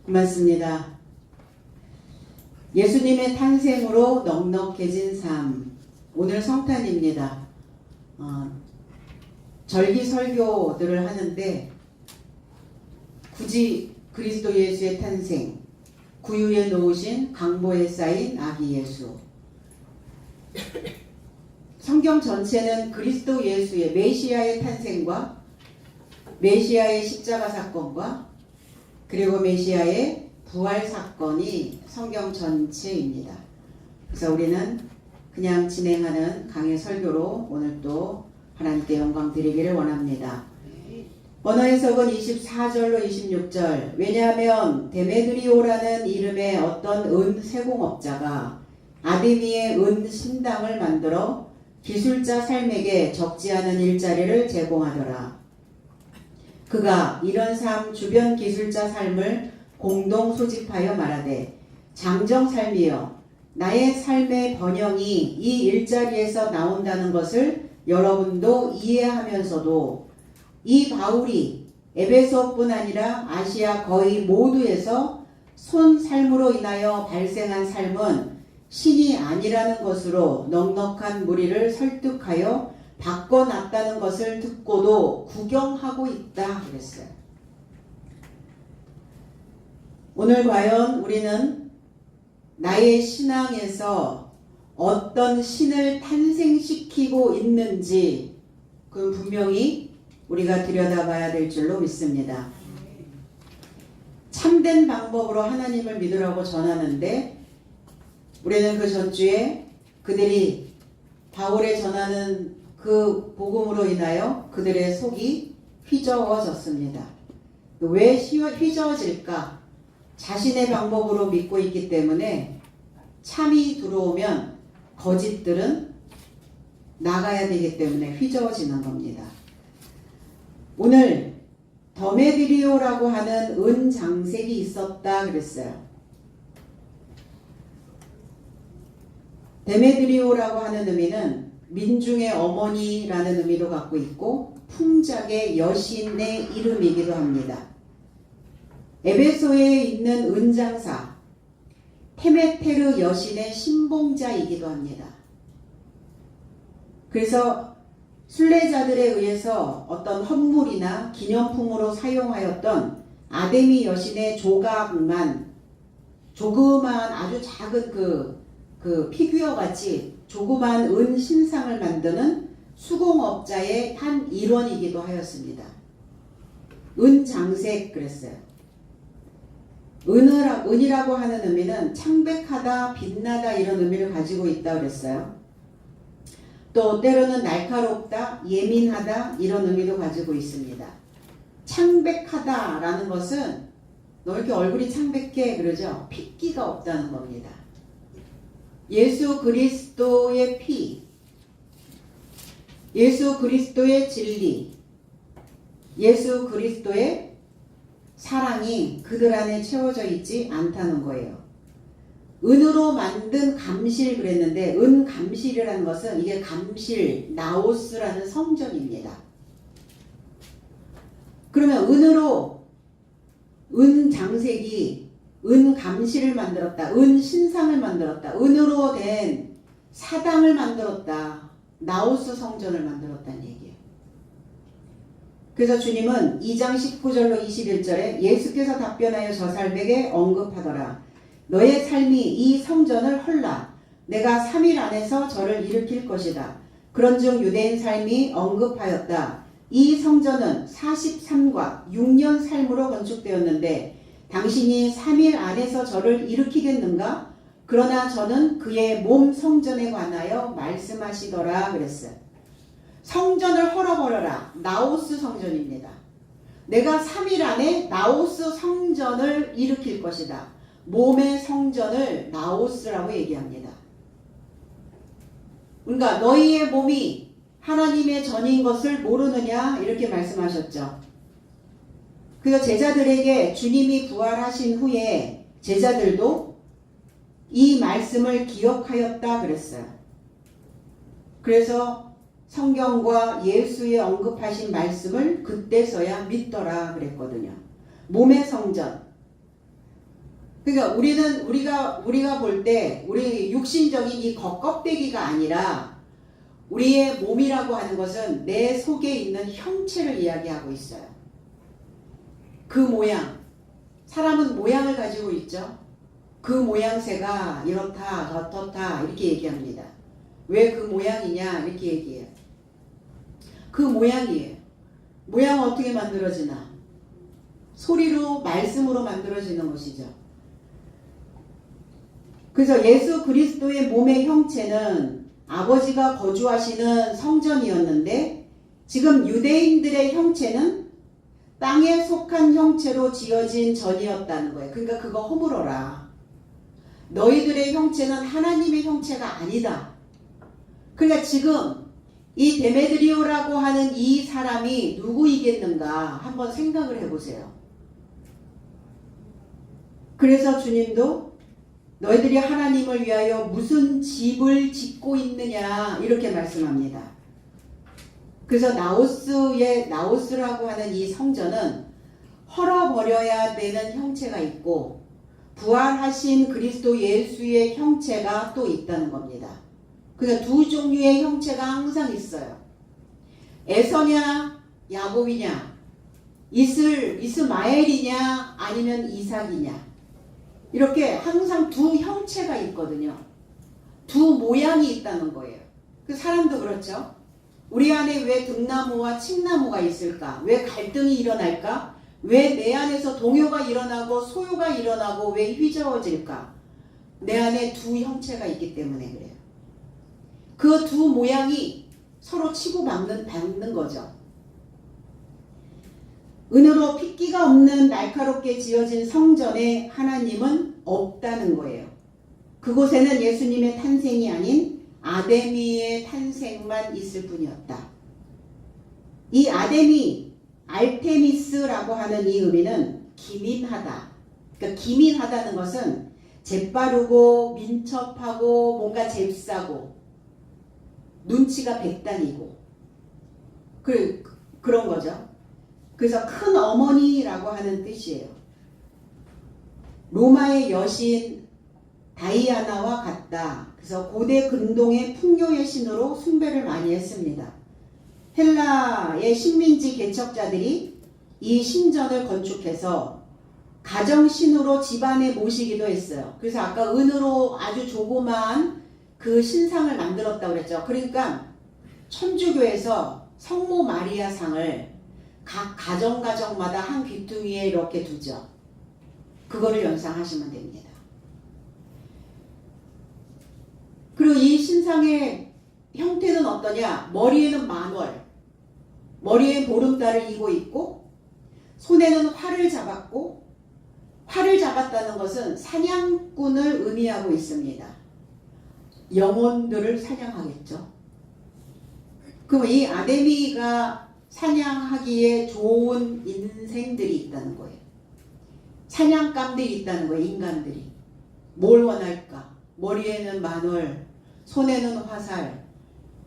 고맙습니다. 예수님의 탄생으로 넉넉해진 삶. 오늘 성탄입니다. 절기 설교들을 하는데 굳이 그리스도 예수의 탄생, 구유에 놓으신 강보에 쌓인 아기 예수. 성경 전체는 그리스도 예수의 메시아의 탄생과 메시아의 십자가 사건과 그리고 메시아의 부활 사건이 성경 전체입니다. 그래서 우리는 그냥 진행하는 강의 설교로 오늘 또 하나님께 영광 드리기를 원합니다. 언어 해석은 24절로 26절. 왜냐하면 데메드리오라는 이름의 어떤 은 세공업자가 아데미의 은 신당을 만들어 기술자 삶에게 적지 않은 일자리를 제공하더라. 그가 이런 삶 주변 기술자 삶을 공동 소집하여 말하되 장정 삶이여 나의 삶의 번영이 이 일자리에서 나온다는 것을 여러분도 이해하면서도 이 바울이 에베소뿐 아니라 아시아 거의 모두에서 손 삶으로 인하여 발생한 삶은 신이 아니라는 것으로 넉넉한 무리를 설득하여 바꿔놨다는 것을 듣고도 구경하고 있다 그랬어요. 오늘 과연 우리는 나의 신앙에서 어떤 신을 탄생시키고 있는지 그건 분명히 우리가 들여다봐야 될 줄로 믿습니다. 참된 방법으로 하나님을 믿으라고 전하는데 우리는 그 전주에 그들이 바울에 전하는 그 복음으로 인하여 그들의 속이 휘저어졌습니다. 왜 휘저어질까? 자신의 방법으로 믿고 있기 때문에 참이 들어오면 거짓들은 나가야 되기 때문에 휘저어지는 겁니다. 오늘 더메드리오라고 하는 은장색이 있었다 그랬어요. 데메드리오라고 하는 의미는 민중의 어머니라는 의미도 갖고 있고 풍작의 여신의 이름이기도 합니다. 에베소에 있는 은장사 테메테르 여신의 신봉자이기도 합니다. 그래서 순례자들에 의해서 어떤 헌물이나 기념품으로 사용하였던 아데미 여신의 조각만 조그마한 아주 작은 그 피규어 같이 조그만 은 신상을 만드는 수공업자의 한 일원이기도 하였습니다. 은장색 그랬어요. 은이라고 하는 의미는 창백하다, 빛나다 이런 의미를 가지고 있다 그랬어요. 또 때로는 날카롭다, 예민하다 이런 의미도 가지고 있습니다. 창백하다라는 것은 너 이렇게 얼굴이 창백해 그러죠? 핏기가 없다는 겁니다. 예수 그리스도의 피, 예수 그리스도의 진리, 예수 그리스도의 사랑이 그들 안에 채워져 있지 않다는 거예요. 은으로 만든 감실 그랬는데 은감실이라는 것은 이게 감실, 나오스라는 성전입니다. 그러면 은으로 은장색이 은감실을 만들었다. 은신상을 만들었다. 은으로 된 사당을 만들었다. 나오스 성전을 만들었다는 얘기예요. 그래서 주님은 2장 19절로 21절에 예수께서 답변하여 저 사람에게 언급하더라. 너의 삶이 이 성전을 헐라. 내가 3일 안에서 저를 일으킬 것이다. 그런즉 유대인 삶이 언급하였다. 이 성전은 43과 6년 삶으로 건축되었는데 당신이 3일 안에서 저를 일으키겠는가? 그러나 저는 그의 몸 성전에 관하여 말씀하시더라 그랬어요. 성전을 헐어버려라. 나오스 성전입니다. 내가 3일 안에 나오스 성전을 일으킬 것이다. 몸의 성전을 나오스라고 얘기합니다. 그러니까 너희의 몸이 하나님의 전인 것을 모르느냐 이렇게 말씀하셨죠. 그래서 제자들에게 주님이 부활하신 후에 제자들도 이 말씀을 기억하였다 그랬어요. 그래서 성경과 예수의 언급하신 말씀을 그때서야 믿더라 그랬거든요. 몸의 성전. 그러니까 우리가 볼 때 우리 육신적인 이 겉껍데기가 아니라 우리의 몸이라고 하는 것은 내 속에 있는 형체를 이야기하고 있어요. 그 모양, 사람은 모양을 가지고 있죠. 그 모양새가 이렇다 저렇다 이렇게 얘기합니다. 왜 그 모양이냐 이렇게 얘기해요. 그 모양이에요. 모양은 어떻게 만들어지나? 소리로, 말씀으로 만들어지는 것이죠. 그래서 예수 그리스도의 몸의 형체는 아버지가 거주하시는 성전이었는데 지금 유대인들의 형체는 땅에 속한 형체로 지어진 전이었다는 거예요. 그러니까 그거 허물어라. 너희들의 형체는 하나님의 형체가 아니다. 그러니까 지금 이 데메드리오라고 하는 이 사람이 누구이겠는가 한번 생각을 해보세요. 그래서 주님도 너희들이 하나님을 위하여 무슨 집을 짓고 있느냐 이렇게 말씀합니다. 그래서 나우스라고 하는 이 성전은 헐어버려야 되는 형체가 있고 부활하신 그리스도 예수의 형체가 또 있다는 겁니다. 그러니까 두 종류의 형체가 항상 있어요. 에서냐 야곱이냐, 이스마엘이냐 아니면 이삭이냐, 이렇게 항상 두 형체가 있거든요. 두 모양이 있다는 거예요. 그 사람도 그렇죠. 우리 안에 왜 등나무와 칡나무가 있을까? 왜 갈등이 일어날까? 왜 내 안에서 동요가 일어나고 소요가 일어나고 왜 휘저어질까? 내 안에 두 형체가 있기 때문에 그래요. 그 두 모양이 서로 치고받는 거죠. 은으로 핏기가 없는 날카롭게 지어진 성전에 하나님은 없다는 거예요. 그곳에는 예수님의 탄생이 아닌 아데미의 탄생만 있을 뿐이었다. 이 아데미, 알테미스라고 하는 이 의미는 기민하다. 그러니까 기민하다는 것은 재빠르고 민첩하고 뭔가 잽싸고 눈치가 백단이고 그런 거죠. 그래서 큰 어머니라고 하는 뜻이에요. 로마의 여신 다이아나와 같다. 그래서 고대 근동의 풍요의 신으로 숭배를 많이 했습니다. 헬라의 식민지 개척자들이 이 신전을 건축해서 가정신으로 집안에 모시기도 했어요. 그래서 아까 은으로 아주 조그마한 그 신상을 만들었다고 그랬죠. 그러니까 천주교에서 성모 마리아 상을 각 가정마다 한 귀퉁이에 이렇게 두죠. 그거를 연상하시면 됩니다. 그리고 이 신상의 형태는 어떠냐? 머리에는 만월, 머리에 보름달을 이고 있고 손에는 활을 잡았고, 활을 잡았다는 것은 사냥꾼을 의미하고 있습니다. 영혼들을 사냥하겠죠. 그럼 이 아데미가 사냥하기에 좋은 인생들이 있다는 거예요. 사냥감들이 있다는 거예요. 인간들이. 뭘 원할까? 머리에는 만월, 손에는 화살,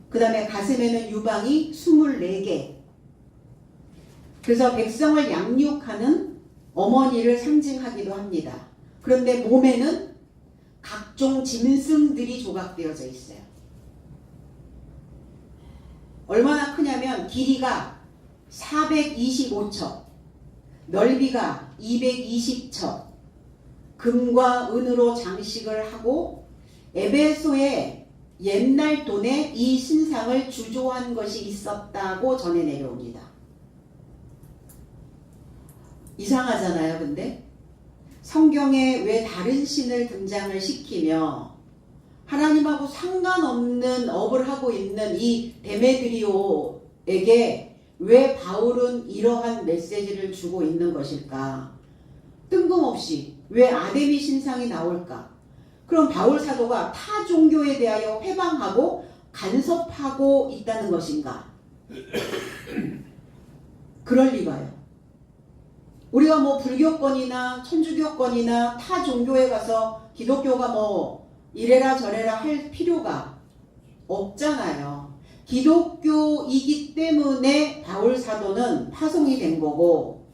그 다음에 가슴에는 유방이 24개. 그래서 백성을 양육하는 어머니를 상징하기도 합니다. 그런데 몸에는 각종 짐승들이 조각되어져 있어요. 얼마나 크냐면 길이가 425첩, 넓이가 220첩, 금과 은으로 장식을 하고 에베소에 옛날 돈에 이 신상을 주조한 것이 있었다고 전해 내려옵니다. 이상하잖아요. 근데 성경에 왜 다른 신을 등장을 시키며 하나님하고 상관없는 업을 하고 있는 이 데메드리오에게 왜 바울은 이러한 메시지를 주고 있는 것일까? 뜬금없이 왜 아데미 신상이 나올까? 그럼 바울 사도가 타 종교에 대하여 회방하고 간섭하고 있다는 것인가? 그럴 리가요. 우리가 뭐 불교권이나 천주교권이나 타 종교에 가서 기독교가 뭐 이래라 저래라 할 필요가 없잖아요. 기독교이기 때문에 바울 사도는 파송이 된 거고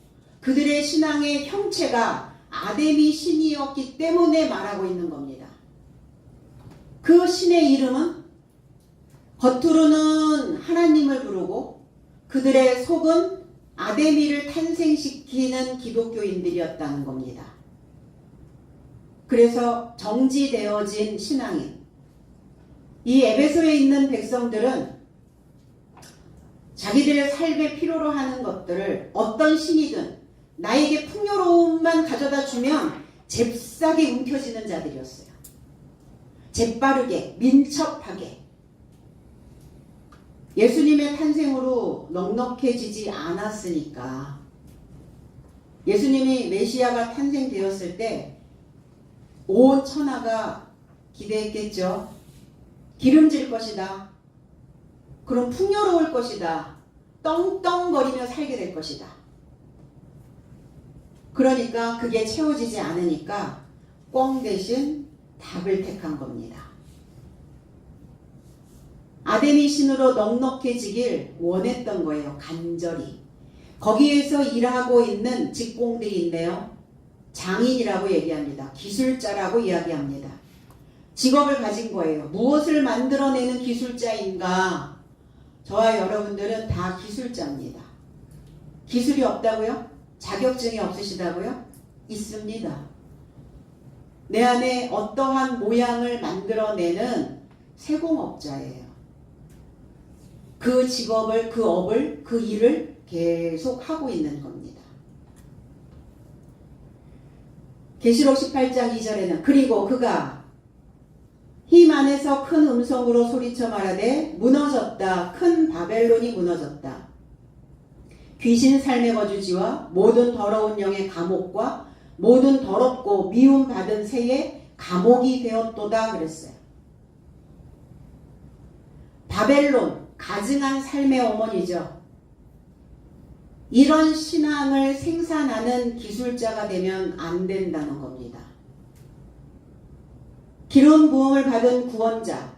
그들의 신앙의 형체가 아담이 신이었기 때문에 말하고 있는 겁니다. 그 신의 이름은 겉으로는 하나님을 부르고 그들의 속은 아담이를 탄생시키는 기독교인들이었다는 겁니다. 그래서 정지되어진 신앙인, 이 에베소에 있는 백성들은 자기들의 삶에 필요로 하는 것들을 어떤 신이든 나에게 풍요로움만 가져다 주면 잽싸게 움켜쥐는 자들이었어요. 재빠르게, 민첩하게. 예수님의 탄생으로 넉넉해지지 않았으니까. 예수님이 메시아가 탄생되었을 때 온 천하가 기대했겠죠. 기름질 것이다. 그럼 풍요로울 것이다. 떵떵거리며 살게 될 것이다. 그러니까 그게 채워지지 않으니까 꿩 대신 닭을 택한 겁니다. 아담이 신으로 넉넉해지길 원했던 거예요. 간절히. 거기에서 일하고 있는 직공들이 있네요. 장인이라고 얘기합니다. 기술자라고 이야기합니다. 직업을 가진 거예요. 무엇을 만들어내는 기술자인가? 저와 여러분들은 다 기술자입니다. 기술이 없다고요? 자격증이 없으시다고요? 있습니다. 내 안에 어떠한 모양을 만들어내는 세공업자예요. 그 직업을, 그 업을, 그 일을 계속 하고 있는 겁니다. 계시록 18장 2절에는 그리고 그가 힘 안에서 큰 음성으로 소리쳐 말하되 무너졌다. 큰 바벨론이 무너졌다. 귀신 삶의 거주지와 모든 더러운 영의 감옥과 모든 더럽고 미움받은 새의 감옥이 되었도다 그랬어요. 바벨론, 가증한 삶의 어머니죠. 이런 신앙을 생산하는 기술자가 되면 안 된다는 겁니다. 기름 부음을 받은 구원자,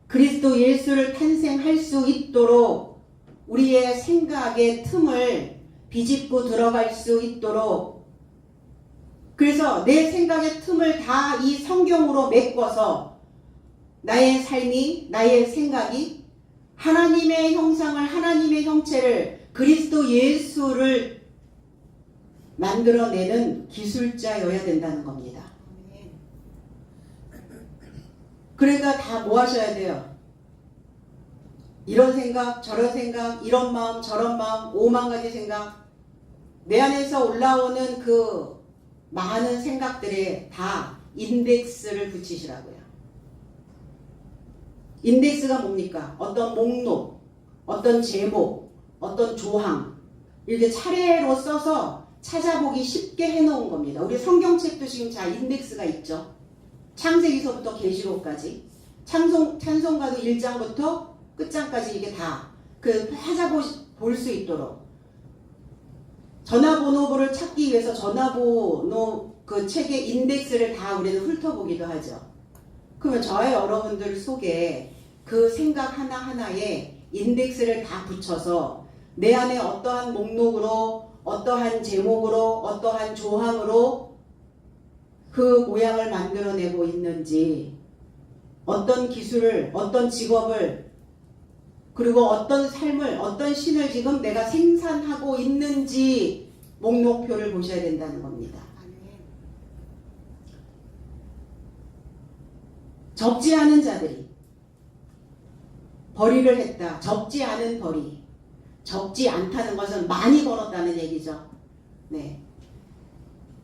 그리스도 예수를 탄생할 수 있도록 우리의 생각의 틈을 비집고 들어갈 수 있도록, 그래서 내 생각의 틈을 다 이 성경으로 메꿔서 나의 삶이, 나의 생각이 하나님의 형상을, 하나님의 형체를, 그리스도 예수를 만들어내는 기술자여야 된다는 겁니다. 그러니까 다 뭐 하셔야 돼요? 이런 생각, 저런 생각, 이런 마음, 저런 마음, 5만 가지 생각, 내 안에서 올라오는 그 많은 생각들에 다 인덱스를 붙이시라고요. 인덱스가 뭡니까? 어떤 목록, 어떤 제목, 어떤 조항, 이렇게 차례로 써서 찾아보기 쉽게 해놓은 겁니다. 우리 성경책도 지금 자 인덱스가 있죠. 창세기서부터 계시록까지, 찬송가도 1장부터 끝장까지 이게 다 그 찾아볼 수 있도록, 전화번호를 찾기 위해서 전화번호 그 책의 인덱스를 다 우리는 훑어보기도 하죠. 그러면 저와 여러분들 속에 그 생각 하나하나에 인덱스를 다 붙여서 내 안에 어떠한 목록으로, 어떠한 제목으로, 어떠한 조항으로 그 모양을 만들어내고 있는지, 어떤 기술을, 어떤 직업을, 그리고 어떤 삶을, 어떤 신을 지금 내가 생산하고 있는지 목록표를 보셔야 된다는 겁니다. 적지 않은 자들이 벌이를 했다. 적지 않은 벌이. 적지 않다는 것은 많이 벌었다는 얘기죠. 네.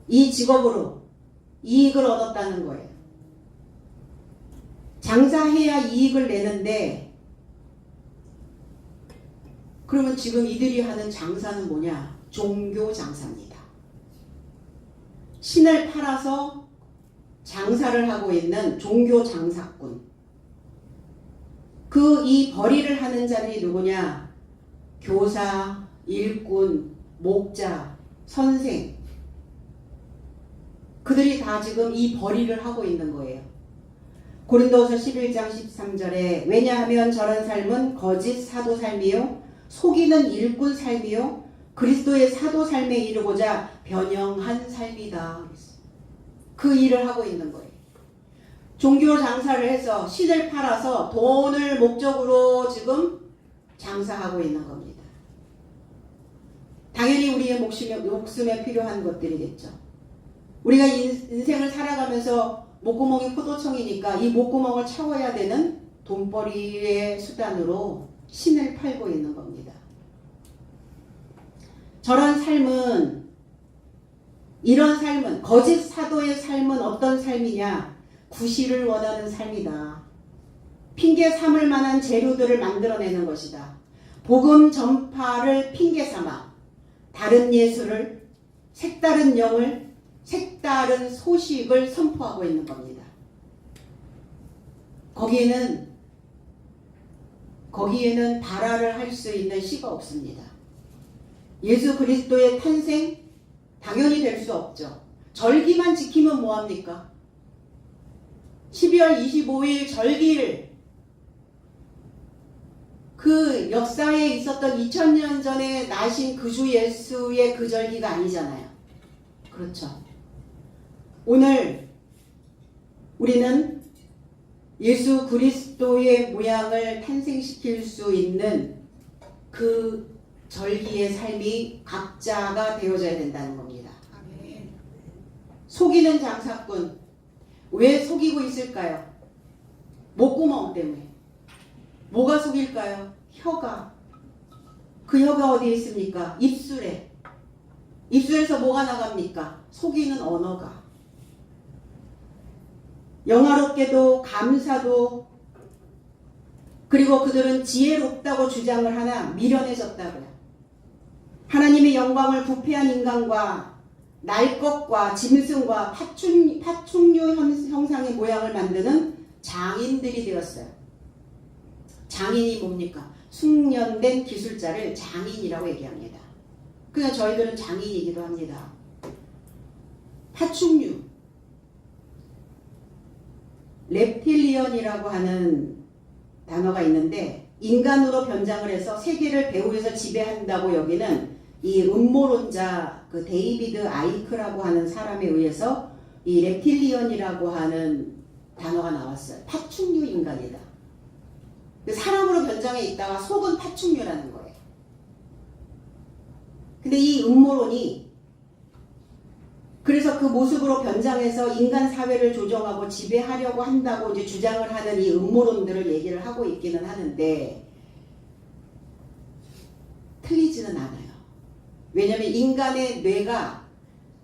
이 직업으로 이익을 얻었다는 거예요. 장사해야 이익을 내는데, 그러면 지금 이들이 하는 장사는 뭐냐? 종교 장사입니다. 신을 팔아서 장사를 하고 있는 종교 장사꾼. 이 벌이를 하는 자들이 누구냐? 교사, 일꾼, 목자, 선생. 그들이 다 지금 이 벌이를 하고 있는 거예요. 고린도후서 11장 13절에 왜냐하면 저런 삶은 거짓 사도 삶이요 속이는 일꾼 삶이요 그리스도의 사도 삶에 이르고자 변형한 삶이다. 그 일을 하고 있는 거예요. 종교 장사를 해서 신을 팔아서 돈을 목적으로 지금 장사하고 있는 겁니다. 당연히 우리의 목숨에 필요한 것들이겠죠. 우리가 인생을 살아가면서 목구멍이 포도청이니까 이 목구멍을 채워야 되는 돈벌이의 수단으로 신을 팔고 있는 겁니다. 이런 삶은 거짓 사도의 삶은 어떤 삶이냐? 구실을 원하는 삶이다. 핑계 삼을 만한 재료들을 만들어내는 것이다. 복음 전파를 핑계 삼아 다른 예수를, 색다른 영을, 색다른 소식을 선포하고 있는 겁니다. 거기에는 발화를 할 수 있는 씨가 없습니다. 예수 그리스도의 탄생 당연히 될 수 없죠. 절기만 지키면 뭐합니까? 12월 25일 절기를 그 역사에 있었던 2000년 전에 나신 그 주 예수의 그 절기가 아니잖아요. 그렇죠. 오늘 우리는 예수 그리스도의 모양을 탄생시킬 수 있는 그 절기의 삶이 각자가 되어져야 된다는 겁니다. 속이는 장사꾼, 왜 속이고 있을까요? 목구멍 때문에. 뭐가 속일까요? 혀가. 그 혀가 어디에 있습니까? 입술에. 입술에서 뭐가 나갑니까? 속이는 언어가. 영화롭게도 감사도, 그리고 그들은 지혜롭다고 주장을 하나 미련해졌다고요. 하나님의 영광을 부패한 인간과 날 것과 짐승과 파충류 형상의 모양을 만드는 장인들이 되었어요. 장인이 뭡니까? 숙련된 기술자를 장인이라고 얘기합니다. 그냥 저희들은 장인이기도 합니다. 파충류, 렙틸리언이라고 하는 단어가 있는데 인간으로 변장을 해서 세계를 배후에서 지배한다고 여기는 이 음모론자 그 데이비드 아이크라고 하는 사람에 의해서 이 렙틸리언이라고 하는 단어가 나왔어요. 파충류 인간이다. 사람으로 변장해 있다가 속은 파충류라는 거예요. 근데 이 음모론이 그래서 그 모습으로 변장해서 인간 사회를 조정하고 지배하려고 한다고 이제 주장을 하는 이 음모론들을 얘기를 하고 있기는 하는데 틀리지는 않아요. 왜냐하면 인간의 뇌가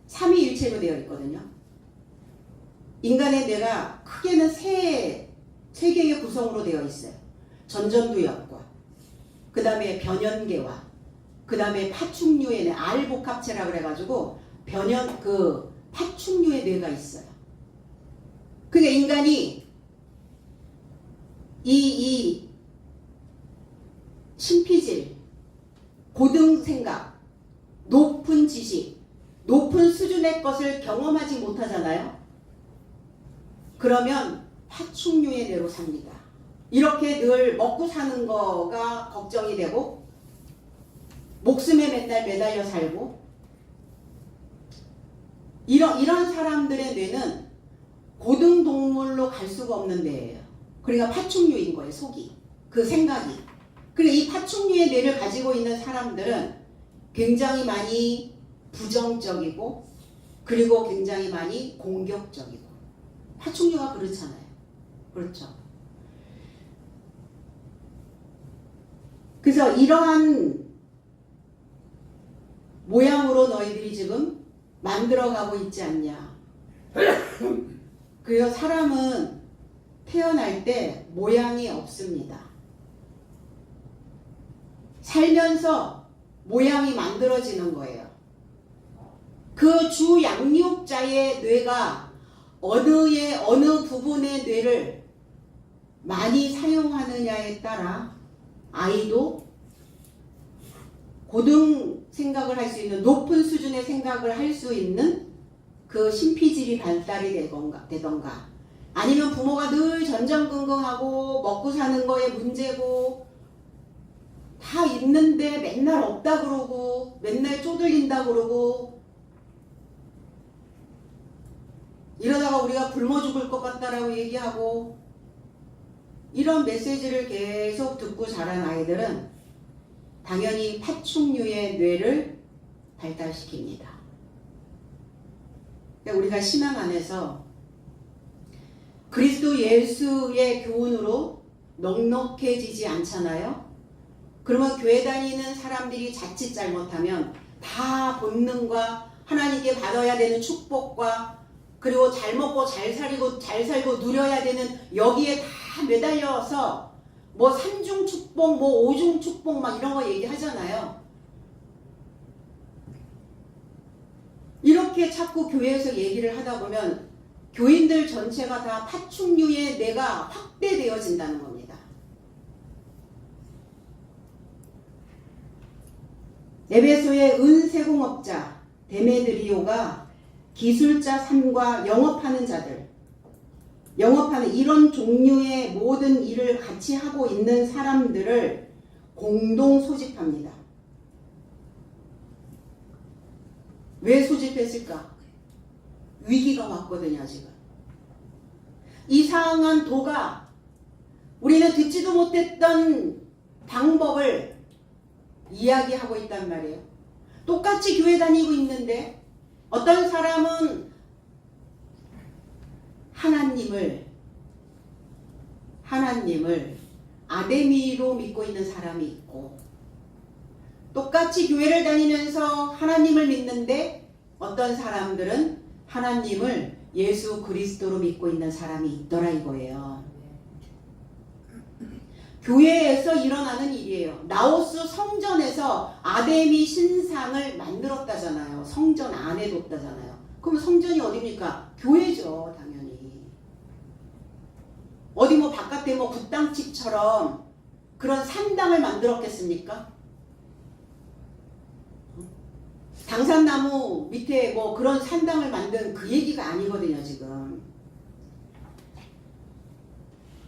삼위일체로 되어 있거든요. 인간의 뇌가 크게는 세 개의 구성으로 되어 있어요. 전전두엽과 그 다음에 변연계와 그 다음에 파충류의 뇌, 알복합체라 그래가지고 파충류의 뇌가 있어요. 그러니까 인간이 이 신피질, 고등 생각, 높은 지식, 높은 수준의 것을 경험하지 못하잖아요. 그러면 파충류의 뇌로 삽니다. 이렇게 늘 먹고 사는 거가 걱정이 되고 목숨에 맨날 매달려 살고 이런 사람들의 뇌는 고등동물로 갈 수가 없는 뇌예요. 그러니까 파충류인 거예요. 속이. 그 생각이. 그리고 이 파충류의 뇌를 가지고 있는 사람들은 굉장히 많이 부정적이고 그리고 굉장히 많이 공격적이고 파충류가 그렇잖아요. 그렇죠. 그래서 이러한 모양으로 너희들이 지금 만들어가고 있지 않냐. 그래서 사람은 태어날 때 모양이 없습니다. 살면서 모양이 만들어지는 거예요. 그 주 양육자의 뇌가 어느 부분의 뇌를 많이 사용하느냐에 따라 아이도 고등 생각을 할 수 있는 높은 수준의 생각을 할 수 있는 그 신피질이 발달이 되던가 아니면 부모가 늘 전전긍긍하고 먹고 사는 거에 문제고 다 있는데 맨날 없다 그러고 그러고 맨날 쪼들린다 그러고 이러다가 우리가 굶어 죽을 것 같다라고 얘기하고 이런 메시지를 계속 듣고 자란 아이들은 당연히 파충류의 뇌를 발달시킵니다. 그러니까 우리가 신앙 안에서 그리스도 예수의 교훈으로 넉넉해지지 않잖아요. 그러면 교회 다니는 사람들이 자칫 잘못하면 다 본능과 하나님께 받아야 되는 축복과 그리고 잘 먹고 잘 살고 누려야 되는 여기에 다 매달려서 뭐 3중 축복, 뭐 5중 축복 막 이런 거 얘기하잖아요. 이렇게 자꾸 교회에서 얘기를 하다 보면 교인들 전체가 다 파충류의 뇌가 확대되어진다는 겁니다. 에베소의 은세공업자 데메드리오가 기술자 3과 영업하는 자들, 영업하는 이런 종류의 모든 일을 같이 하고 있는 사람들을 공동 소집합니다. 왜 소집했을까? 위기가 왔거든요, 지금. 이상한 도가 우리는 듣지도 못했던 방법을 이야기하고 있단 말이에요. 똑같이 교회 다니고 있는데 어떤 사람은 하나님을 아데미로 믿고 있는 사람이 있고 똑같이 교회를 다니면서 하나님을 믿는데 어떤 사람들은 하나님을 예수 그리스도로 믿고 있는 사람이 있더라 이거예요. 교회에서 일어나는 일이에요. 나우스 성전에서 아데미 신상을 만들었다잖아요. 성전 안에 뒀다잖아요. 그럼 성전이 어디입니까? 교회죠, 당연히. 어디 뭐 바깥에 뭐 굿당집처럼 그런 산당을 만들었겠습니까? 당산나무 밑에 뭐 그런 산당을 만든 그 얘기가 아니거든요, 지금.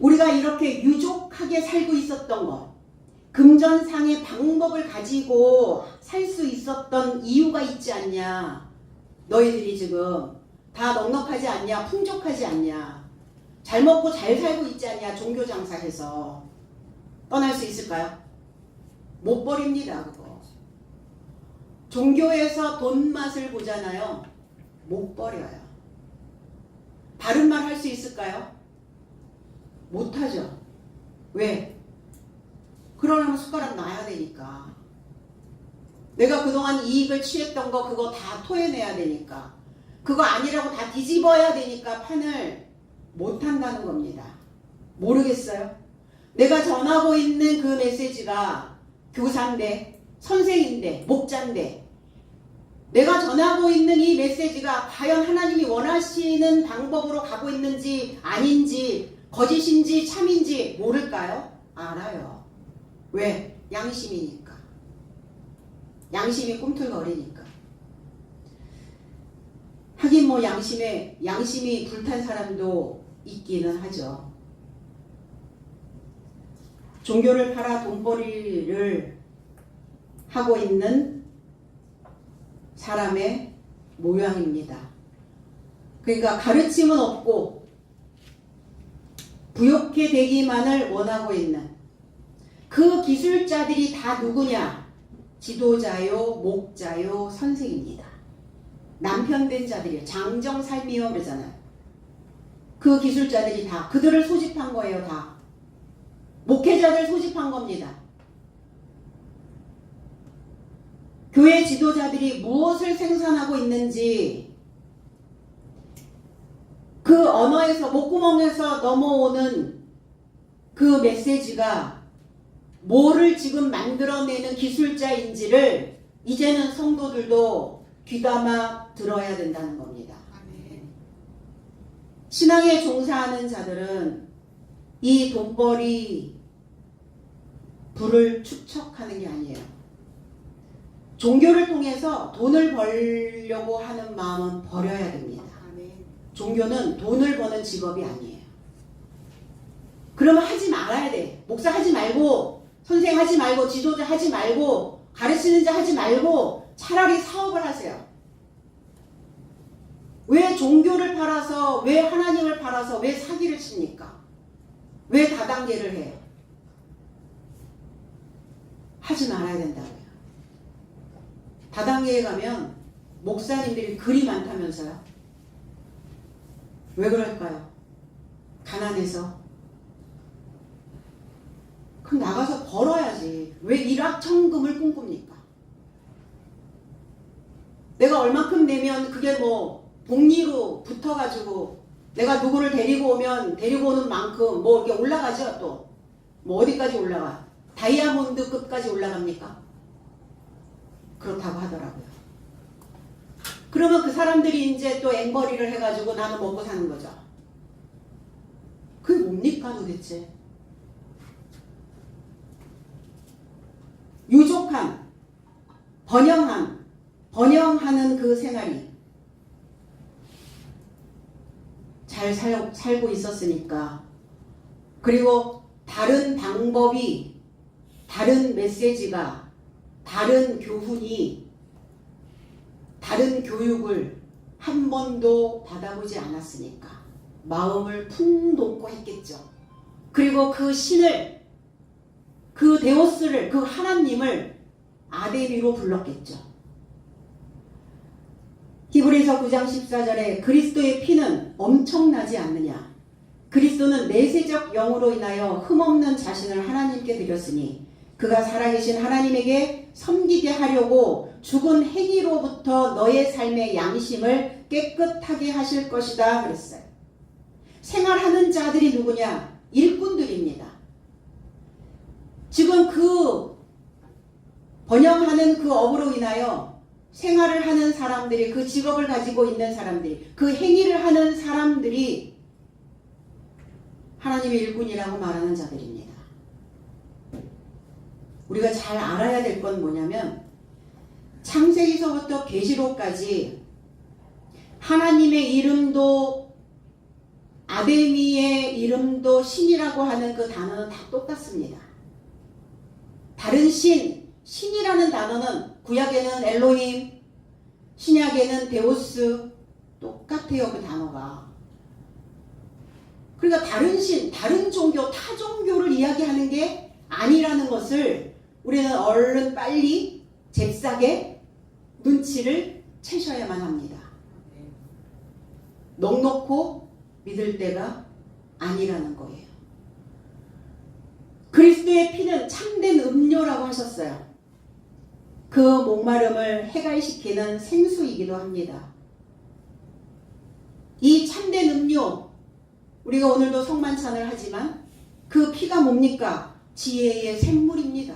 우리가 이렇게 유족하게 살고 있었던 것, 금전상의 방법을 가지고 살 수 있었던 이유가 있지 않냐. 너희들이 지금 다 넉넉하지 않냐, 풍족하지 않냐, 잘 먹고 잘 살고 있지 않냐, 종교 장사해서. 떠날 수 있을까요? 못 버립니다, 그거. 종교에서 돈 맛을 보잖아요. 못 버려요. 바른 말 할 수 있을까요? 못하죠. 왜? 그러려면 숟가락 놔야 되니까. 내가 그동안 이익을 취했던 거 그거 다 토해내야 되니까. 그거 아니라고 다 뒤집어야 되니까 판을 못한다는 겁니다. 모르겠어요? 내가 전하고 있는 그 메시지가 교사인데, 선생인데, 목자인데 내가 전하고 있는 이 메시지가 과연 하나님이 원하시는 방법으로 가고 있는지 아닌지 거짓인지 참인지 모를까요? 알아요. 왜? 양심이니까. 양심이 꿈틀거리니까. 하긴 뭐 양심이 불탄 사람도 있기는 하죠. 종교를 팔아 돈벌이를 하고 있는 사람의 모양입니다. 그러니까 가르침은 없고 부욕해 되기만을 원하고 있는 그 기술자들이 다 누구냐? 지도자요, 목자요, 선생입니다. 남편 된 자들이요. 장정살미요 그러잖아요. 그 기술자들이 다 그들을 소집한 거예요. 다 목회자들 소집한 겁니다. 교회 지도자들이 무엇을 생산하고 있는지 그 언어에서 목구멍에서 넘어오는 그 메시지가 뭐를 지금 만들어내는 기술자인지를 이제는 성도들도 귀담아 들어야 된다는 겁니다. 신앙에 종사하는 자들은 이 돈벌이 부를 축적하는 게 아니에요. 종교를 통해서 돈을 벌려고 하는 마음은 버려야 됩니다. 종교는 돈을 버는 직업이 아니에요. 그러면 하지 말아야 돼. 목사 하지 말고, 선생 하지 말고, 지도자 하지 말고, 가르치는 자 하지 말고 차라리 사업을 하세요. 왜 종교를 팔아서, 왜 하나님을 팔아서, 왜 사기를 칩니까? 왜 다단계를 해요? 하지 말아야 된다고요. 다단계에 가면 목사님들이 그리 많다면서요. 왜 그럴까요? 가난해서. 그럼 나가서 벌어야지. 왜 일확천금을 꿈꿉니까? 내가 얼만큼 내면 그게 뭐 복리로 붙어가지고 내가 누구를 데리고 오면 데리고 오는 만큼 뭐 이렇게 올라가죠. 또 뭐 어디까지 올라가? 다이아몬드급까지 올라갑니까? 그렇다고 하더라고요. 그러면 그 사람들이 이제 또 앵벌이를 해가지고 나는 먹고 사는 거죠. 그게 뭡니까 도대체? 유족한, 번영하는 그 생활이 잘 살고 있었으니까, 그리고 다른 방법이, 다른 메시지가, 다른 교훈이, 다른 교육을 한 번도 받아보지 않았으니까 마음을 푹 놓고 했겠죠. 그리고 그 신을, 그 데오스를, 그 하나님을 아데미로 불렀겠죠. 히브리서 9장 14절에 그리스도의 피는 엄청나지 않느냐? 그리스도는 내세적 영으로 인하여 흠없는 자신을 하나님께 드렸으니 그가 살아계신 하나님에게 섬기게 하려고 죽은 행위로부터 너의 삶의 양심을 깨끗하게 하실 것이다 그랬어요. 생활하는 자들이 누구냐? 일꾼들입니다. 지금 그 번영하는 그 업으로 인하여 생활을 하는 사람들이, 그 직업을 가지고 있는 사람들이, 그 행위를 하는 사람들이 하나님의 일꾼이라고 말하는 자들입니다. 우리가 잘 알아야 될 건 뭐냐면 창세기서부터 계시록까지 하나님의 이름도 아데미의 이름도 신이라고 하는 그 단어는 다 똑같습니다. 다른 신이라는 단어는 구약에는 엘로힘, 신약에는 데오스, 똑같아요 그 단어가. 그러니까 다른 신, 다른 종교, 타 종교를 이야기하는 게 아니라는 것을 우리는 얼른 빨리 잽싸게 눈치를 채셔야만 합니다. 넉넉고 믿을 때가 아니라는 거예요. 그리스도의 피는 참된 음료라고 하셨어요. 그 목마름을 해갈시키는 생수이기도 합니다. 이 참된 음료, 우리가 오늘도 성만찬을 하지만 그 피가 뭡니까? 지혜의 샘물입니다.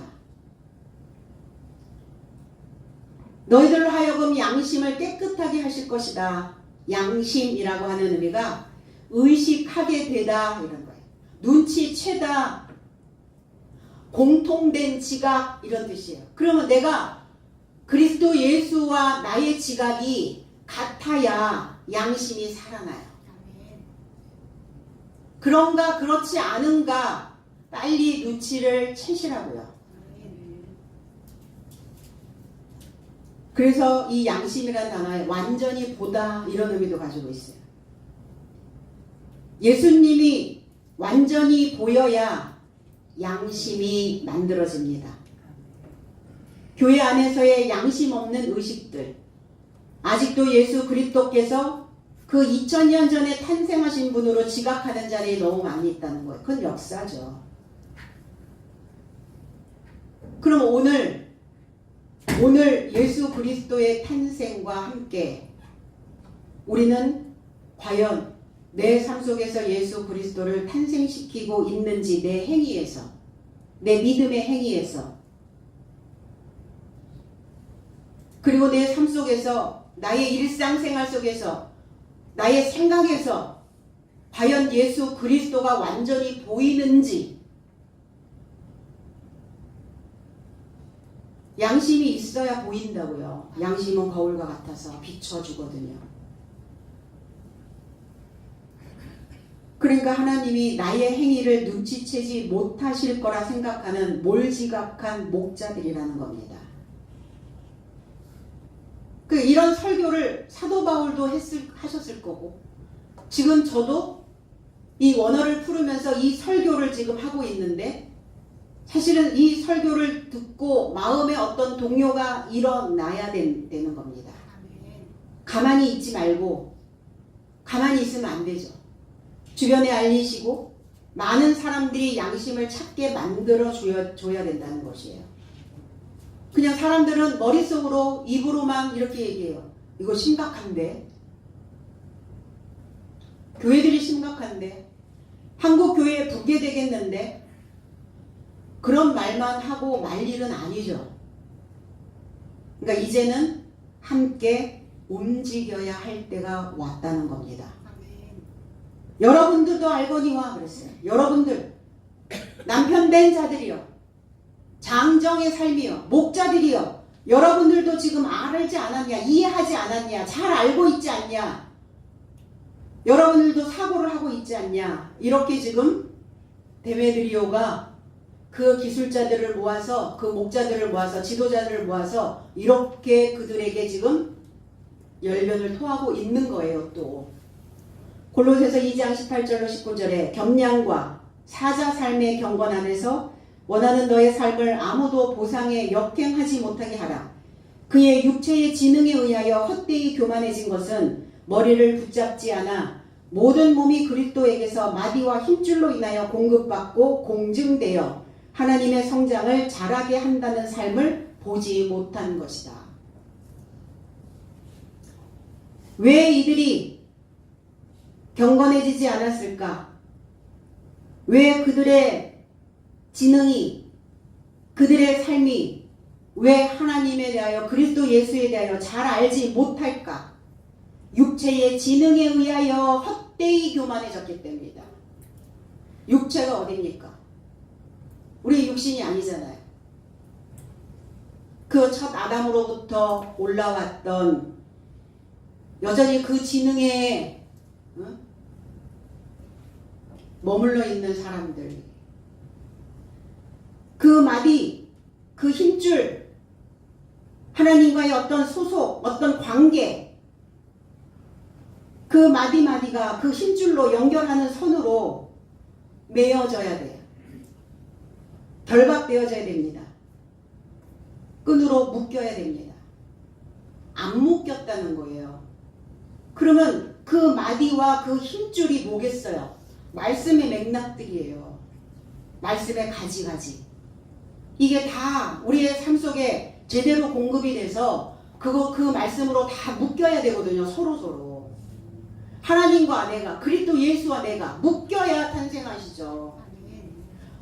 너희들로 하여금 양심을 깨끗하게 하실 것이다. 양심이라고 하는 의미가 의식하게 되다 이런 거예요. 눈치채다, 공통된 지각 이런 뜻이에요. 그러면 내가 그리스도 예수와 나의 지각이 같아야 양심이 살아나요. 그런가 그렇지 않은가 빨리 눈치를 채시라고요. 그래서 이 양심이라는 단어에 완전히 보다 이런 의미도 가지고 있어요. 예수님이 완전히 보여야 양심이 만들어집니다. 교회 안에서의 양심 없는 의식들, 아직도 예수 그리스도께서 그 2000년 전에 탄생하신 분으로 지각하는 자들이 너무 많이 있다는 거예요. 그건 역사죠. 그럼 오늘 예수 그리스도의 탄생과 함께 우리는 과연 내 삶 속에서 예수 그리스도를 탄생시키고 있는지, 내 행위에서, 내 믿음의 행위에서, 그리고 내 삶 속에서, 나의 일상생활 속에서, 나의 생각에서 과연 예수 그리스도가 완전히 보이는지. 양심이 있어야 보인다고요. 양심은 거울과 같아서 비춰주거든요. 그러니까 하나님이 나의 행위를 눈치채지 못하실 거라 생각하는 몰지각한 목자들이라는 겁니다. 이런 설교를 사도 바울도 하셨을 거고, 지금 저도 이 원어를 풀으면서 이 설교를 지금 하고 있는데, 사실은 이 설교를 듣고 마음에 어떤 동요가 일어나야 되는 겁니다. 가만히 있지 말고, 가만히 있으면 안 되죠. 주변에 알리시고 많은 사람들이 양심을 찾게 만들어 줘야 된다는 것이에요. 그냥 사람들은 머릿속으로 입으로만 이렇게 얘기해요. 이거 심각한데, 교회들이 심각한데, 한국 교회에 붕괴 되겠는데, 그런 말만 하고 말 일은 아니죠. 그러니까 이제는 함께 움직여야 할 때가 왔다는 겁니다. 여러분들도 알거니와 그랬어요. 여러분들, 남편 된 자들이요, 장정의 삶이요, 목자들이요, 여러분들도 지금 알지 않았냐, 이해하지 않았냐, 잘 알고 있지 않냐, 여러분들도 사고를 하고 있지 않냐. 이렇게 지금 데메드리오가 그 기술자들을 모아서, 그 목자들을 모아서, 지도자들을 모아서 이렇게 그들에게 지금 열변을 토하고 있는 거예요. 또 골로새서 2장 18절로 19절에 겸양과 사자 삶의 경건 안에서 원하는 너의 삶을 아무도 보상에 역행하지 못하게 하라. 그의 육체의 지능에 의하여 헛되이 교만해진 것은 머리를 붙잡지 않아 모든 몸이 그리스도에게서 마디와 힘줄로 인하여 공급받고 공증되어 하나님의 성장을 자라게 한다는 삶을 보지 못한 것이다. 왜 이들이 경건해지지 않았을까? 왜 그들의 지능이, 그들의 삶이 왜 하나님에 대하여, 그리스도 예수에 대하여 잘 알지 못할까? 육체의 지능에 의하여 헛되이 교만해졌기 때문이다. 육체가 어딥니까? 우리 육신이 아니잖아요. 그 첫 아담으로부터 올라왔던, 여전히 그 지능에 머물러 있는 사람들, 그 마디, 그 힘줄, 하나님과의 어떤 소속, 어떤 관계, 그 마디마디가 그 힘줄로 연결하는 선으로 매어져야 돼요. 결박되어져야 됩니다. 끈으로 묶여야 됩니다. 안 묶였다는 거예요. 그러면 그 마디와 그 힘줄이 뭐겠어요? 말씀의 맥락들이에요. 말씀의 가지가지. 이게 다 우리의 삶 속에 제대로 공급이 돼서 그 말씀으로 다 묶여야 되거든요. 서로서로. 하나님과 내가, 그리스도 예수와 내가 묶여야 탄생하시죠.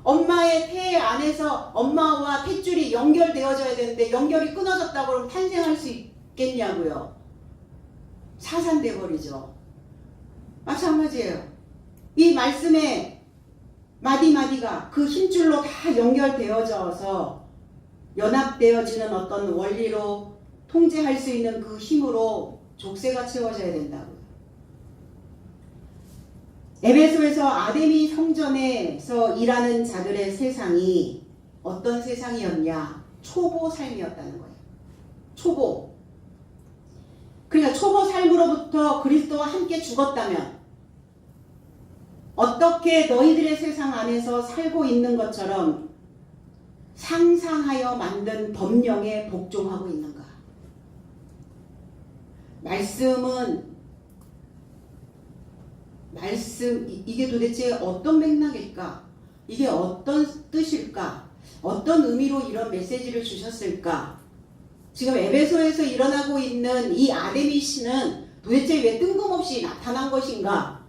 엄마의 태 안에서 엄마와 탯줄이 연결되어져야 되는데 연결이 끊어졌다고 그러면 탄생할 수 있겠냐고요. 사산돼 버리죠. 마찬가지예요. 이 말씀의 마디마디가 그 힘줄로 다 연결되어져서 연합되어지는 어떤 원리로 통제할 수 있는 그 힘으로 족쇄가 채워져야 된다고요. 에베소에서 아데미 성전에서 일하는 자들의 세상이 어떤 세상이었냐? 초보 삶이었다는 거예요. 초보. 그러니까 초보 삶으로부터 그리스도와 함께 죽었다면 어떻게 너희들의 세상 안에서 살고 있는 것처럼 상상하여 만든 법령에 복종하고 있는가? 이게 도대체 어떤 맥락일까? 이게 어떤 뜻일까? 어떤 의미로 이런 메시지를 주셨을까? 지금 에베소에서 일어나고 있는 이 아데미 씨는 도대체 왜 뜬금없이 나타난 것인가?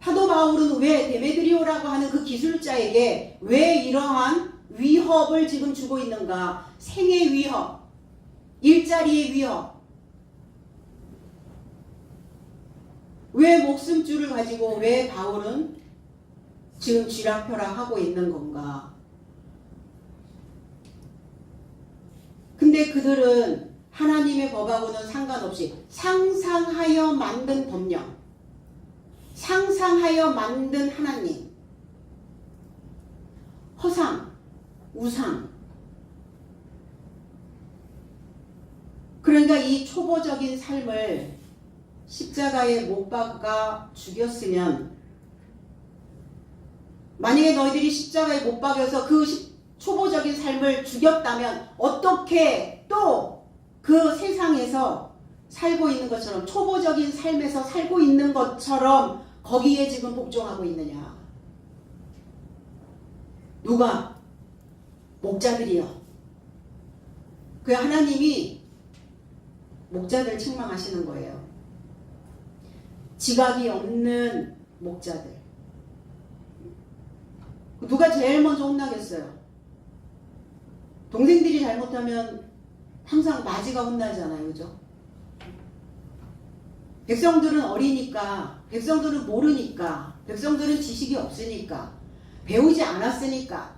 사도 바울은 왜 데메드리오라고 하는 그 기술자에게 왜 이러한 위협을 지금 주고 있는가? 생의 위협, 일자리의 위협. 왜 목숨줄을 가지고 왜 바울은 지금 쥐락펴락하고 있는 건가? 근데 그들은 하나님의 법하고는 상관없이 상상하여 만든 법령, 상상하여 만든 하나님, 허상, 우상, 그러니까 이 초보적인 삶을 십자가에 못 박아 죽였으면, 만약에 너희들이 십자가에 못 박여서 그 초보적인 삶을 죽였다면 어떻게 또 그 세상에서 살고 있는 것처럼, 초보적인 삶에서 살고 있는 것처럼 거기에 지금 복종하고 있느냐. 누가? 목자들이요. 그 하나님이 목자들 책망하시는 거예요. 지각이 없는 목자들. 누가 제일 먼저 혼나겠어요? 동생들이 잘못하면 항상 마지가 혼나잖아요. 그죠? 백성들은 어리니까, 백성들은 모르니까, 백성들은 지식이 없으니까, 배우지 않았으니까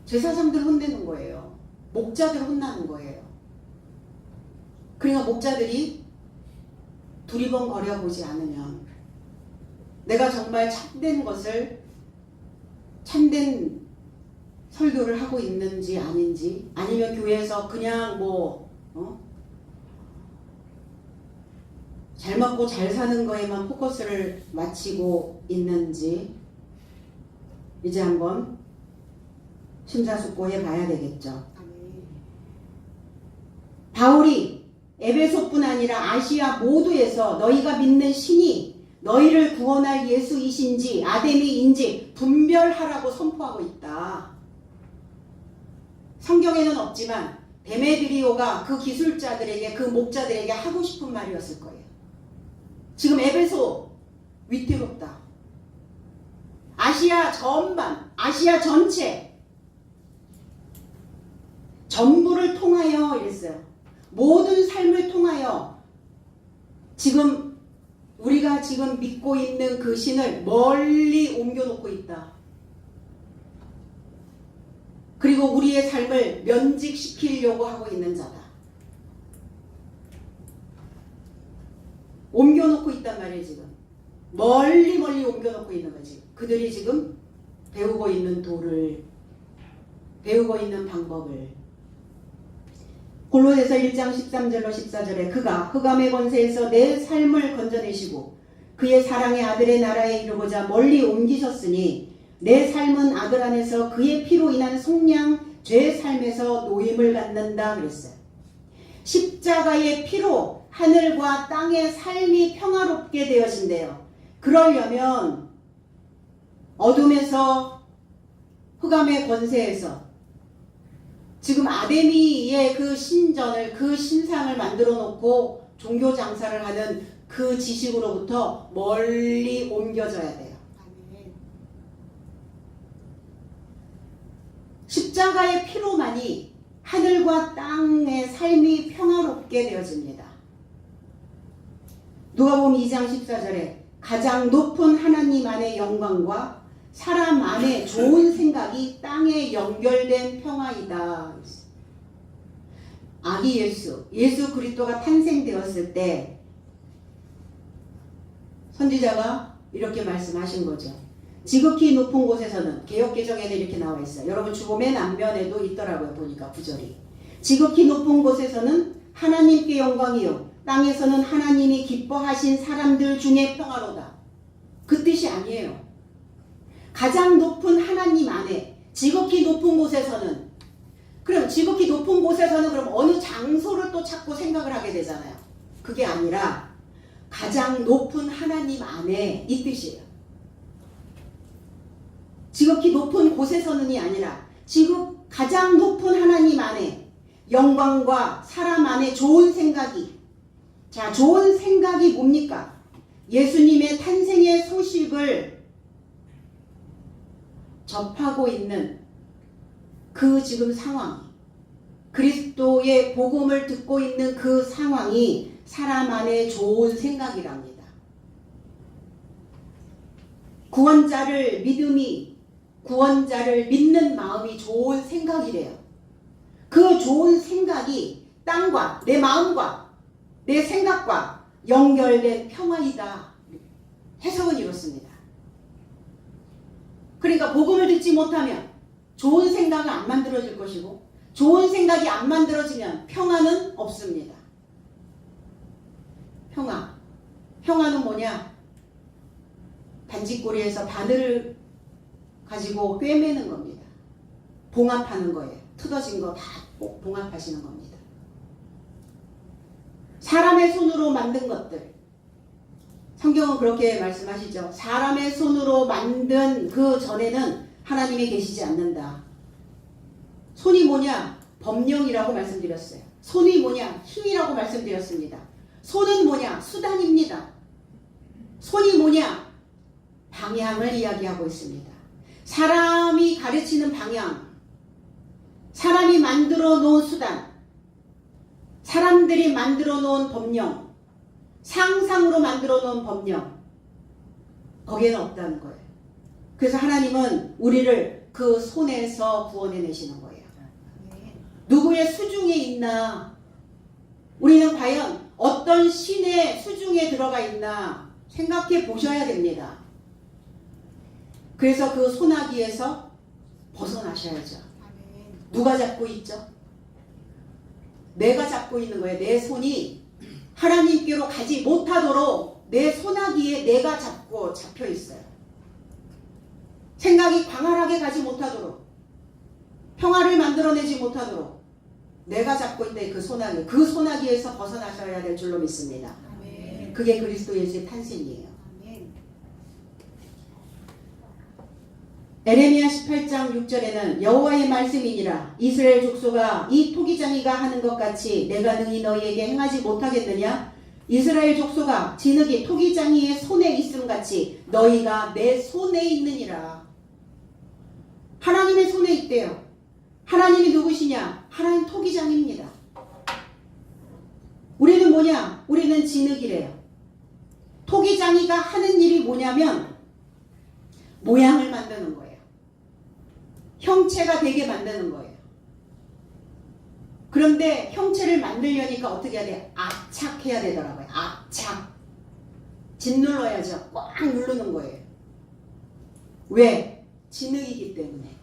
제사장들 혼내는 거예요. 목자들 혼나는 거예요. 그러니까 목자들이 두리번거려 보지 않으면, 내가 정말 참된 설교를 하고 있는지 아닌지, 아니면 교회에서 그냥 잘 먹고 잘 사는 거에만 포커스를 맞추고 있는지 이제 한번 심사숙고해 봐야 되겠죠. 바울이 에베소뿐 아니라 아시아 모두에서 너희가 믿는 신이 너희를 구원할 예수이신지 아데미인지 분별하라고 선포하고 있다. 성경에는 없지만 데메드리오가 그 기술자들에게, 그 목자들에게 하고 싶은 말이었을 거예요. 지금 에베소 위태롭다. 아시아 전반, 아시아 전체, 전부를 통하여 이랬어요. 모든 삶을 통하여 지금 우리가 지금 믿고 있는 그 신을 멀리 옮겨놓고 있다. 그리고 우리의 삶을 면직시키려고 하고 있는 자다. 옮겨놓고 있단 말이에요. 지금 멀리 옮겨놓고 있는 거지. 그들이 지금 배우고 있는 도를, 배우고 있는 방법을. 골로새서 1장 13절로 14절에 그가 흑암의 권세에서 내 삶을 건져내시고 그의 사랑의 아들의 나라에 이르고자 멀리 옮기셨으니 내 삶은 아들 안에서 그의 피로 인한 속량 죄의 삶에서 노임을 갖는다 그랬어요. 십자가의 피로 하늘과 땅의 삶이 평화롭게 되어진대요. 그러려면 어둠에서, 흑암의 권세에서, 지금 아데미의 그 신전을, 그 신상을 만들어 놓고 종교 장사를 하는 그 지식으로부터 멀리 옮겨져야 돼요. 십자가의 피로만이 하늘과 땅의 삶이 평화롭게 되어집니다. 누가복음 2장 14절에 가장 높은 하나님 안의 영광과 사람 안의 좋은 생각이 땅에 연결된 평화이다. 아기 예수 그리스도가 탄생되었을 때 선지자가 이렇게 말씀하신 거죠. 지극히 높은 곳에서는, 개역개정에는 이렇게 나와 있어요. 여러분 주보 맨 앞면에도 있더라고요. 보니까 구절이. 지극히 높은 곳에서는 하나님께 영광이요 땅에서는 하나님이 기뻐하신 사람들 중에 평화로다. 그 뜻이 아니에요. 가장 높은 하나님 안에, 지극히 높은 곳에서는, 그럼 지극히 높은 곳에서는 그럼 어느 장소를 또 찾고 생각을 하게 되잖아요. 그게 아니라 가장 높은 하나님 안에, 이 뜻이에요. 지극히 높은 곳에서는이 아니라 가장 높은 하나님 안에 영광과 사람 안에 좋은 생각이, 자, 좋은 생각이 뭡니까? 예수님의 탄생의 소식을 접하고 있는 그 지금 상황, 그리스도의 복음을 듣고 있는 그 상황이 사람 안에 좋은 생각이랍니다. 구원자를 믿는 마음이 좋은 생각이래요. 그 좋은 생각이 땅과 내 마음과 내 생각과 연결된 평화이다. 해석은 이렇습니다. 그러니까 복음을 듣지 못하면 좋은 생각은 안 만들어질 것이고 좋은 생각이 안 만들어지면 평화는 없습니다. 평화는 뭐냐? 반지꼬리에서 바늘을 가지고 꿰매는 겁니다. 봉합하는 거예요. 틀어진 거 다 봉합하시는 겁니다. 사람의 손으로 만든 것들, 성경은 그렇게 말씀하시죠. 사람의 손으로 만든 그 전에는 하나님이 계시지 않는다. 손이 뭐냐? 법령이라고 말씀드렸어요. 손이 뭐냐? 힘이라고 말씀드렸습니다. 손은 뭐냐? 수단입니다. 손이 뭐냐? 방향을 이야기하고 있습니다. 사람이 가르치는 방향, 사람이 만들어 놓은 수단, 사람들이 만들어 놓은 법령, 상상으로 만들어 놓은 법령, 거기에는 없다는 거예요. 그래서 하나님은 우리를 그 손에서 구원해 내시는 거예요. 누구의 수중에 있나? 우리는 과연 어떤 신의 수중에 들어가 있나 생각해 보셔야 됩니다. 그래서 그 소나기에서 벗어나셔야죠. 누가 잡고 있죠? 내가 잡고 있는 거예요. 내 손이 하나님께로 가지 못하도록 내 소나기에 내가 잡혀 있어요. 생각이 광활하게 가지 못하도록, 평화를 만들어내지 못하도록 내가 잡고 있는 그 소나기에서 벗어나셔야 될 줄로 믿습니다. 아멘. 그게 그리스도 예수의 탄생이에요. 아멘. 에레미야 18장 6절에는 여호와의 말씀이니라 이스라엘 족속아 이 토기장이가 하는 것 같이 내가 능히 너희에게 행하지 못하겠느냐? 이스라엘 족속아 진흙이 토기장이의 손에 있음 같이 너희가 내 손에 있느니라. 하나님의 손에 있대요. 하나님이 누구시냐? 하나님 토기장입니다. 우리는 뭐냐? 우리는 진흙이래요. 토기장이가 하는 일이 뭐냐면 모양을 만드는 거예요. 형체가 되게 만드는 거예요. 그런데 형체를 만들려니까 어떻게 해야 돼요? 압착해야 되더라고요. 압착. 짓눌러야죠. 꽉 누르는 거예요. 왜? 진흙이기 때문에.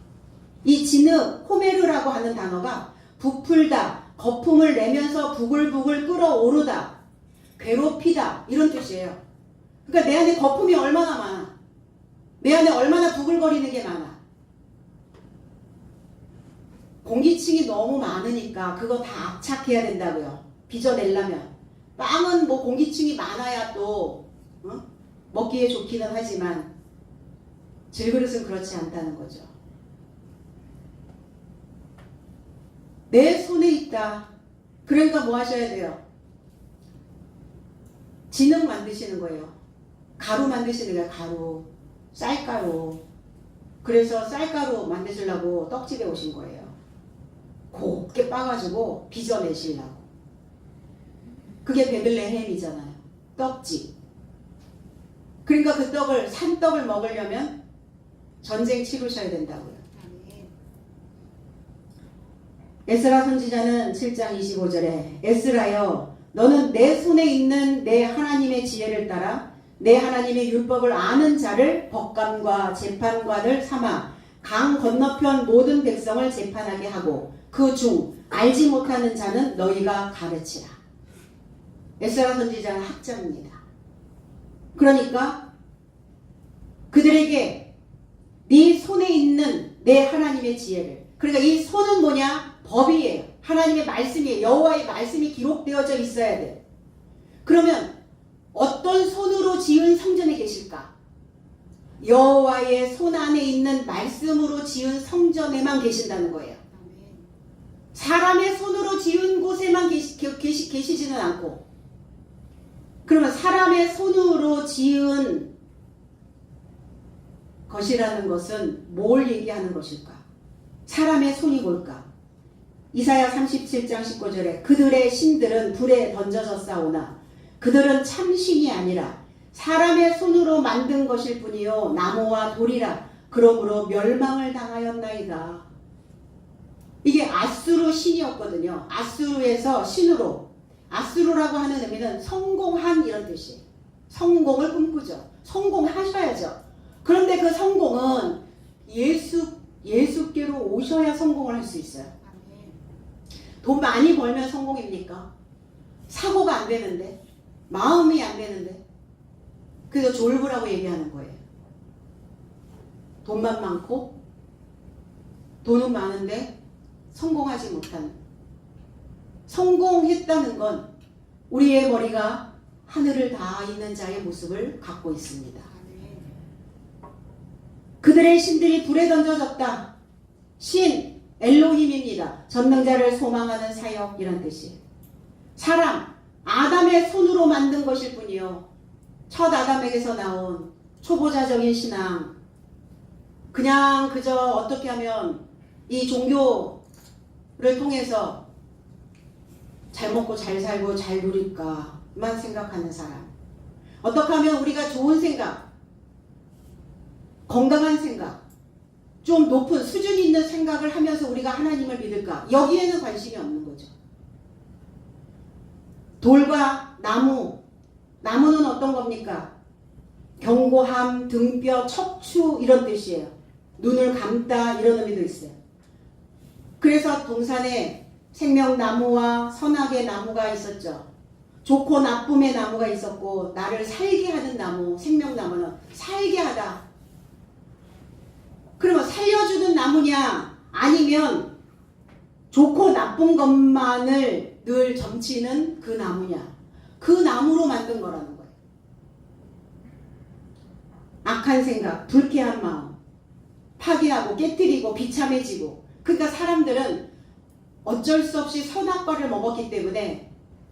이 진흙, 호메르라고 하는 단어가 부풀다, 거품을 내면서 부글부글 끓어오르다, 괴롭히다 이런 뜻이에요. 그러니까 내 안에 거품이 얼마나 많아. 내 안에 얼마나 부글거리는 게 많아. 공기층이 너무 많으니까 그거 다 압착해야 된다고요. 빚어내려면. 빵은 뭐 공기층이 많아야 또 먹기에 좋기는 하지만 질그릇은 그렇지 않다는 거죠. 내 손에 있다. 그러니까 뭐 하셔야 돼요? 진흙 만드시는 거예요. 가루 만드시는 거예요. 가루. 쌀가루. 그래서 쌀가루 만드시려고 떡집에 오신 거예요. 곱게 빻아가지고 빚어내시려고. 그게 베들레헴이잖아요. 떡집. 그러니까 그 떡을, 산떡을 먹으려면 전쟁 치르셔야 된다고요. 에스라 선지자는 7장 25절에 에스라여 너는 내 손에 있는 내 하나님의 지혜를 따라 내 하나님의 율법을 아는 자를 법관과 재판관을 삼아 강 건너편 모든 백성을 재판하게 하고 그 중 알지 못하는 자는 너희가 가르치라. 에스라 선지자는 학자입니다. 그러니까 그들에게 네 손에 있는 내 하나님의 지혜를, 그러니까 이 손은 뭐냐? 법이에요. 하나님의 말씀이에요. 여호와의 말씀이 기록되어져 있어야 돼. 그러면 어떤 손으로 지은 성전에 계실까? 여호와의 손 안에 있는 말씀으로 지은 성전에만 계신다는 거예요. 사람의 손으로 지은 곳에만 계시지는 않고, 그러면 사람의 손으로 지은 것이라는 것은 뭘 얘기하는 것일까? 사람의 손이 뭘까? 이사야 37장 19절에 그들의 신들은 불에 던져졌사오나 그들은 참신이 아니라 사람의 손으로 만든 것일 뿐이요 나무와 돌이라 그러므로 멸망을 당하였나이다. 이게 아수르 신이었거든요. 아수르에서 신으로, 아수르라고 하는 의미는 성공한 이런 뜻이에요. 성공을 꿈꾸죠. 성공하셔야죠. 그런데 그 성공은 예수께로 오셔야 성공을 할 수 있어요. 돈 많이 벌면 성공입니까? 사고가 안 되는데, 마음이 안 되는데, 그래서 졸부라고 얘기하는 거예요. 돈만 많고 돈은 많은데 성공하지 못하는. 성공했다는 건 우리의 머리가 하늘을 다 잇는 자의 모습을 갖고 있습니다. 그들의 신들이 불에 던져졌다. 신 엘로힘입니다. 전능자를 소망하는 사역이란 뜻이에요. 사람 아담의 손으로 만든 것일 뿐이요, 첫 아담에게서 나온 초보자적인 신앙, 그냥 그저 어떻게 하면 이 종교를 통해서 잘 먹고 잘 살고 잘 누릴까만 생각하는 사람, 어떻게 하면 우리가 좋은 생각, 건강한 생각, 좀 높은 수준 있는 생각을 하면서 우리가 하나님을 믿을까, 여기에는 관심이 없는 거죠. 돌과 나무는 어떤 겁니까? 견고함, 등뼈, 척추 이런 뜻이에요. 눈을 감다 이런 의미도 있어요. 그래서 동산에 생명나무와 선악의 나무가 있었죠. 좋고 나쁨의 나무가 있었고, 나를 살게 하는 나무, 생명나무는 살게 하다. 그러면 살려주는 나무냐, 아니면 좋고 나쁜 것만을 늘 점치는 그 나무냐, 그 나무로 만든 거라는 거예요. 악한 생각, 불쾌한 마음, 파괴하고 깨뜨리고 비참해지고. 그러니까 사람들은 어쩔 수 없이 선악과를 먹었기 때문에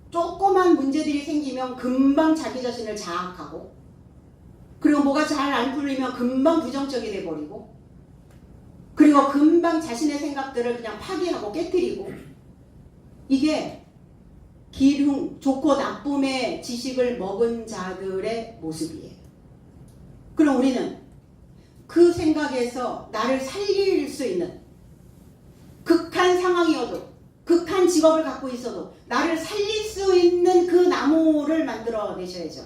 조그만 문제들이 생기면 금방 자기 자신을 자학하고, 그리고 뭐가 잘 안 풀리면 금방 부정적이 돼버리고, 그리고 금방 자신의 생각들을 그냥 파괴하고 깨뜨리고. 이게 기륭, 좋고 나쁨의 지식을 먹은 자들의 모습이에요. 그럼 우리는 그 생각에서 나를 살릴 수 있는, 극한 상황이어도, 극한 직업을 갖고 있어도 나를 살릴 수 있는 그 나무를 만들어내셔야죠.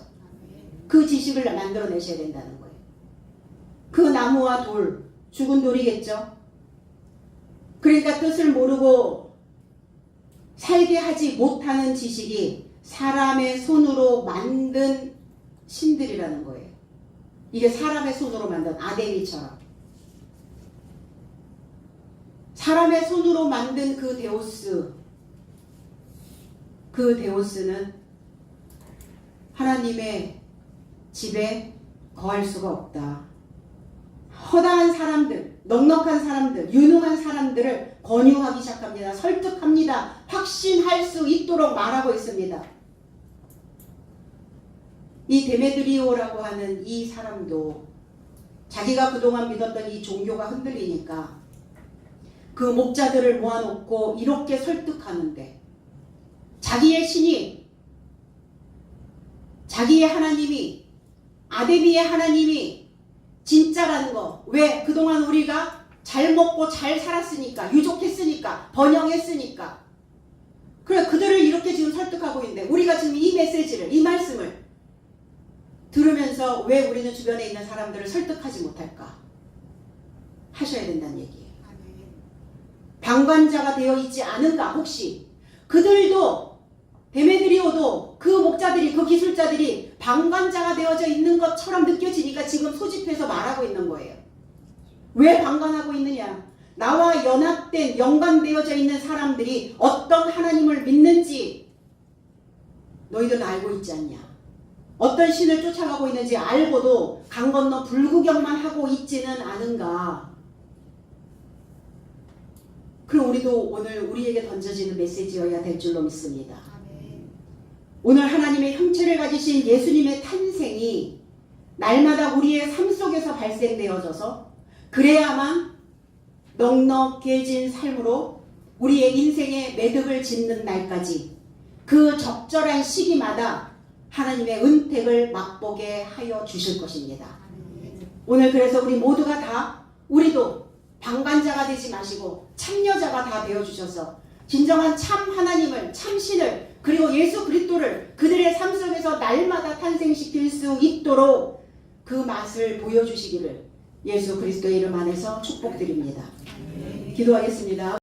그 지식을 만들어내셔야 된다는 거예요. 그 나무와 돌, 죽은 돌이겠죠. 그러니까 뜻을 모르고 살게 하지 못하는 지식이 사람의 손으로 만든 신들이라는 거예요. 이게 사람의 손으로 만든 아데미처럼. 사람의 손으로 만든 그 데오스는 하나님의 집에 거할 수가 없다. 허다한 사람들, 넉넉한 사람들, 유능한 사람들을 권유하기 시작합니다. 설득합니다. 확신할 수 있도록 말하고 있습니다. 이 데메드리오라고 하는 이 사람도 자기가 그동안 믿었던 이 종교가 흔들리니까 그 목자들을 모아놓고 이렇게 설득하는데, 자기의 신이, 자기의 하나님이, 아데미의 하나님이 진짜라는 거. 왜? 그동안 우리가 잘 먹고 잘 살았으니까, 유족했으니까, 번영했으니까. 그래, 그들을 이렇게 지금 설득하고 있는데, 우리가 지금 이 메시지를, 이 말씀을 들으면서 왜 우리는 주변에 있는 사람들을 설득하지 못할까? 하셔야 된다는 얘기예요. 방관자가 되어 있지 않은가? 혹시 그들도, 데메드리오도, 그 목자들이, 그 기술자들이 방관자가 되어져 있는 것처럼 느껴지니까 지금 소집해서 말하고 있는 거예요. 왜 방관하고 있느냐? 나와 연합된, 연관되어져 있는 사람들이 어떤 하나님을 믿는지 너희들은 알고 있지 않냐? 어떤 신을 쫓아가고 있는지 알고도 강 건너 불구경만 하고 있지는 않은가? 그럼 우리도 오늘 우리에게 던져지는 메시지여야 될 줄로 믿습니다. 오늘 하나님의 형체를 가지신 예수님의 탄생이 날마다 우리의 삶 속에서 발생되어져서, 그래야만 넉넉해진 삶으로 우리의 인생의 매듭을 짓는 날까지 그 적절한 시기마다 하나님의 은택을 맛보게 하여 주실 것입니다. 오늘 그래서 우리 모두가 다, 우리도 방관자가 되지 마시고 참여자가 다 되어주셔서 진정한 참 하나님을, 참신을, 그리고 예수 그리스도를 그들의 삶 속에서 날마다 탄생시킬 수 있도록 그 맛을 보여주시기를 예수 그리스도의 이름 안에서 축복드립니다. 기도하겠습니다.